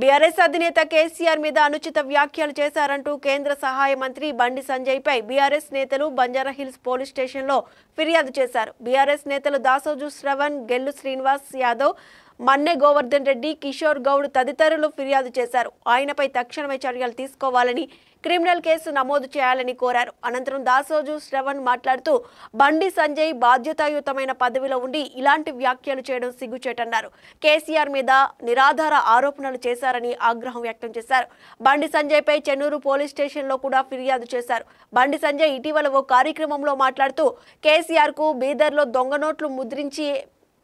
BRS అధినేత కేసీఆర్ మీద అనుచిత వ్యాఖ్యలు చేశారంటూ కేంద్ర సహాయ మంత్రి బండి సంజయ్ పై బీఆర్ఎస్ నేతలు బంజారాహిల్స్ పోలీస్ స్టేషన్లో ఫిర్యాదు చేశారు. బీఆర్ఎస్ నేతలు దాసోజు శ్రవణ్, గెల్లు శ్రీనివాస్ యాదవ్, మన్నె గోవర్ధన్ రెడ్డి, కిషోర్ గౌడ్ తదితరులు ఫిర్యాదు చేశారు. ఆయనపై తక్షణమే చర్యలు తీసుకోవాలని, క్రిమినల్ కేసు నమోదు చేయాలని కోరారు. అనంతరం దాసోజు శ్రవణ్ మాట్లాడుతూ బండి సంజయ్ బాధ్యతాయుతమైన పదవిలో ఉండి ఇలాంటి వ్యాఖ్యలు చేయడం సిగ్గుచేటన్నారు. కేసీఆర్ మీద నిరాధార ఆరోపణలు చేశారని ఆగ్రహం వ్యక్తం చేశారు. బండి సంజయ్ పై చెన్నూరు పోలీస్ స్టేషన్లో కూడా ఫిర్యాదు చేశారు. బండి సంజయ్ ఇటీవల ఓ కార్యక్రమంలో మాట్లాడుతూ కేసీఆర్ కు బీదర్లో దొంగ నోట్లు ముద్రించి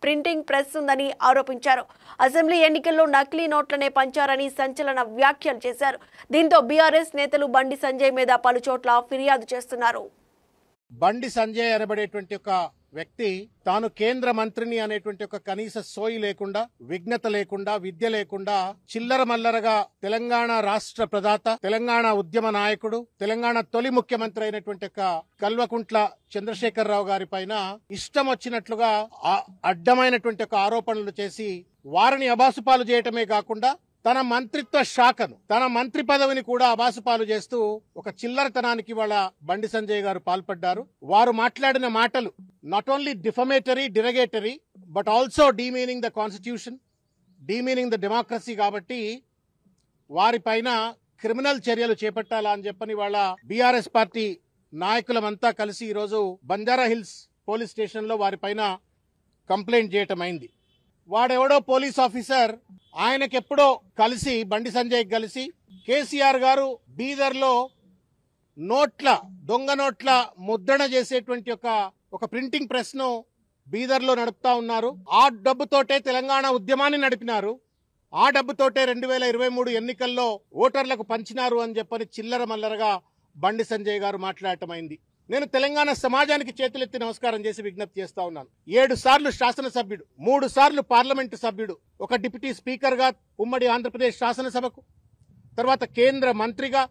ప్రింటింగ్ ప్రెస్ ఉందని ఆరోపించారు. అసెంబ్లీ ఎన్నికల్లో నకిలీ నోట్లనే పంచారని సంచలన వ్యాఖ్యలు చేశారు. దీంతో బీఆర్ఎస్ నేతలు బండి సంజయ్ మీద పలుచోట్ల ఫిర్యాదు చేస్తున్నారు. బండి సంజయ్ అనబడేటువంటి ఒక వ్యక్తి తాను కేంద్ర మంత్రిని అనేటువంటి ఒక కనీస సోయి లేకుండా, విఘ్నత లేకుండా, విద్య లేకుండా చిల్లర మల్లరగా తెలంగాణ రాష్ట్ర ప్రదాత, తెలంగాణ ఉద్యమ నాయకుడు, తెలంగాణ తొలి ముఖ్యమంత్రి అయినటువంటి ఒక కల్వకుంట్ల చంద్రశేఖరరావు గారి పైన ఇష్టం వచ్చినట్లుగా అడ్డమైనటువంటి ఒక ఆరోపణలు చేసి వారిని అబాసుపాలు చేయటమే కాకుండా తన మంత్రిత్వ శాఖను, తన మంత్రి పదవిని కూడా అబాసుపాలు చేస్తూ ఒక చిల్లరతనానికి వాళ్ళ బండి సంజయ్ గారు పాల్పడ్డారు. వారు మాట్లాడిన మాటలు not only defamatory, derogatory, but also demeaning the constitution, demeaning the democracy. కాబట్టి వారిపైన క్రిమినల్ చర్యలు చేపట్టాలా అని చెప్పని వాళ్ళ బీఆర్ఎస్ పార్టీ నాయకులమంతా కలిసి ఈరోజు బంజారాహిల్స్ పోలీస్ స్టేషన్లో వారిపైన కంప్లైంట్ చేయటం అయింది. వాడెవడో పోలీస్ ఆఫీసర్ ఆయనకెప్పుడో కలిసి, బండి సంజయ్ కలిసి, కేసీఆర్ గారు బీదర్లో దొంగ నోట్ల ముద్రణ చేసేటువంటి ఒక ప్రింటింగ్ ప్రెస్ ను బీదర్లో నడుపుతా ఉన్నారు. ఆ డబ్బుతోటే తెలంగాణ ఉద్యమాన్ని నడిపినారు. ఆ డబ్బుతోటే 2023 ఎన్నికల్లో ఓటర్లకు పంచినారు అని చెప్పని చిల్లర మల్లరగా బండి సంజయ్ గారు మాట్లాడటమైంది. నేను తెలంగాణ సమాజానికి చేతులెత్తి నమస్కారం చేసి విజ్ఞప్తి చేస్తా ఉన్నాను. 7 సార్లు శాసనసభ్యుడు, 3 సార్లు పార్లమెంటు సభ్యుడు, ఒక డిప్యూటీ స్పీకర్ గా ఉమ్మడి ఆంధ్రప్రదేశ్ శాసనసభకు, తర్వాత కేంద్ర మంత్రిగా,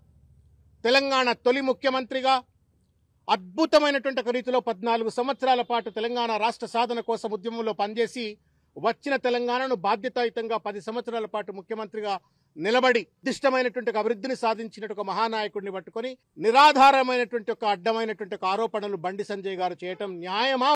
తెలంగాణ తొలి ముఖ్యమంత్రిగా అద్భుతమైనటువంటి ఒక రీతిలో 14 సంవత్సరాల పాటు తెలంగాణ రాష్ట్ర సాధన కోసం ఉద్యమంలో పనిచేసి వచ్చిన తెలంగాణను బాధ్యతాయుతంగా 10 సంవత్సరాల పాటు ముఖ్యమంత్రిగా నిలబడి నిర్దిష్టమైనటువంటి అభివృద్ధిని సాధించినట్టు ఒక మహానాయకుడిని పట్టుకొని నిరాధారమైనటువంటి ఒక అడ్డమైనటువంటి ఒక ఆరోపణలు బండి సంజయ్ గారు చేయటం న్యాయమా?